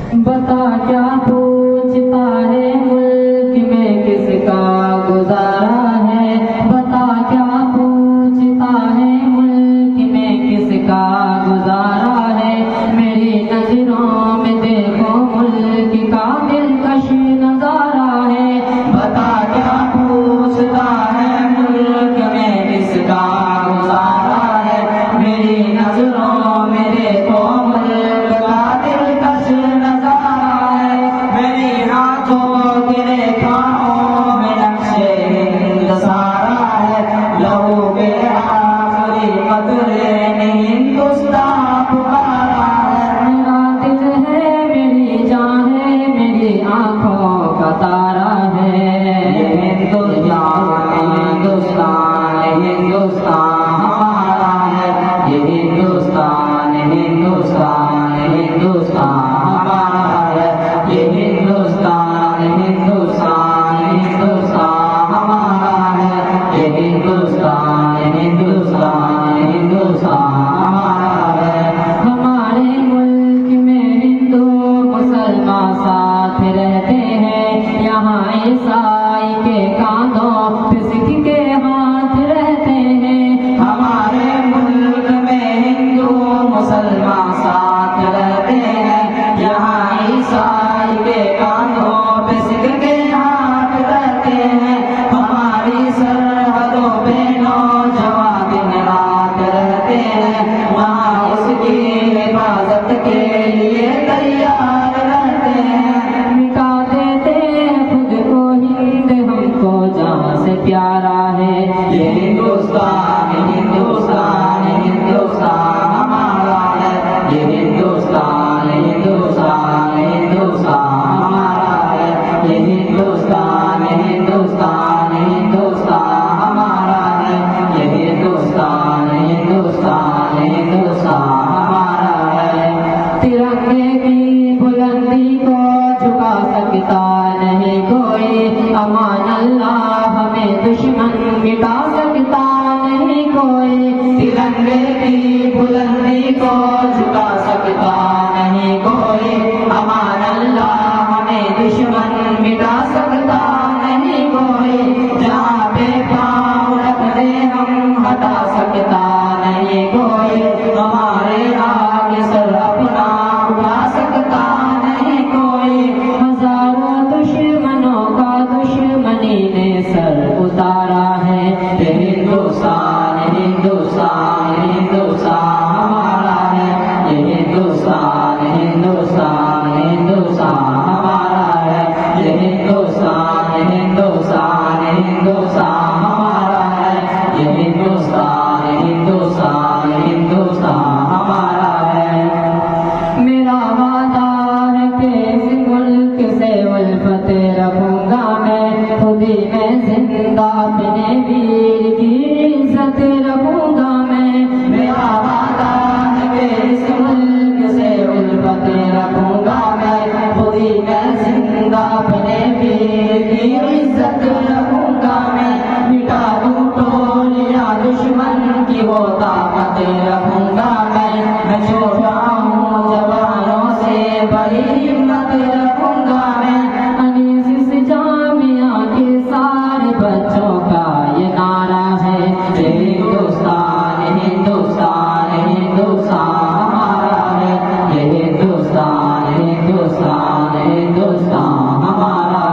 बता क्या पूछता है मुल्क में किसका गुजारा है, बता क्या पूछता है मुल्क में किसका गुजारा है। मेरी नजरों में देखो मुल्क का दिलकश नजारा है, बता क्या पूछता है मुल्क में किसका गुजारा है। मेरी नजरों में देखो मुल्क का दिलकश नजारा है। मेरी हाथों की रेखाओं में नक्शे हिंद सारा है, लहू के आखिरी कतरे ने हिंदुस्तान पुकारा है। मेरा दिल है मेरी जान है मेरी आंखों का तारा है। ये हिंदुस्तान हिंदुस्तान हिंदुस्तान हमारा है, ये हिंदुस्तान हिंदुस्तान हिंदुस्तान हमारा है। ये हिंदुस्तान हिंदुस्तान हिंदुस्तान हमारा है, ये हिंदुस्तान हिंदुस्तान हिंदुस्तान हमारा है। हमारे मुल्क में हिंदू मुसलमान साथ रहते हैं, यहाँ ईसाई के कांधों पे सिख के हाथ रहते हैं। हमारे मुल्क में हिंदू मुसलमान साथ रहते हैं, यहाँ ईसाई के कांधों पे सिख के हाथ रहते हैं। हमारी सरहदों पे नौजवान दिन रात रहते हैं, वहाँ उसकी हिफाजत के लिए तैयार रहते हैं। मिटा देते हैं खुद को हिंद हमको जहाँ से प्यारा है। ये हिंदुस्तान हिंदुस्तान हिंदुस्तान हमारा है, ये हिंदुस्तान हिंदुस्तान हिंदुस्तान हमारा है। ये हिंदुस्तान हिंदुस्तान हिंदुस्तान हमारा है, ये हिंदुस्तान हिंदुस्तान हिंदुस्तान हमारा है। तिरंगे की बुलंदी को झुका सकता नहीं कोई, अमान अल्लाह हमें दुश्मन मिटा सकता नहीं कोई। तिरंगे की बुलंदी को झुका सकता नहीं कोई, अमान अल्लाह हमें दुश्मन मिटा सकता नहीं कोई। जहाँ पे पाँव रख दे हम हटा सकता नहीं कोई, हमारे आगे सर अपना उठा सकता नहीं कोई। हजारों दुश्मनों का दुश्मनी ने सर उतारा है। ये हिंदुस्तान हिंदुस्तान हिंदुस्तान हमारा है, ये हिंदुस्तान हिंदुस्तान हिंदुस्तान हमारा है। ये हिंदुस्तान हिंदुस्तान हिंदुस्तान हमारा है, ये हिंदुस्तान हिंदुस्तान हिंदुस्तान हमारा है। मेरा वादा है कि इस मुल्क से उल्फत रखूंगा मैं, खुद ही मैं जिंदा अपने वीर की इज्जत रखूंगा मैं। मेरा वादा है कि इस मुल्क से उल्फत रखूंगा मैं, खुद ही मैं जिंदा अपने वीर की इज्जत रखूंगा मैं। मिटा दूं टोलियां दुश्मन की वो ताकत रखूंगा मैं छोटा हूँ जवानों से बड़ी हिम्मत रखूंगा मैं। अनीस जामिया के सारे बच्चों का ये नारा है। ये हिंदुस्तान हिंदुस्तान हिंदुस्तान हमारा है, ये हिंदुस्तान हिंदुस्तान हिंदुस्तान हमारा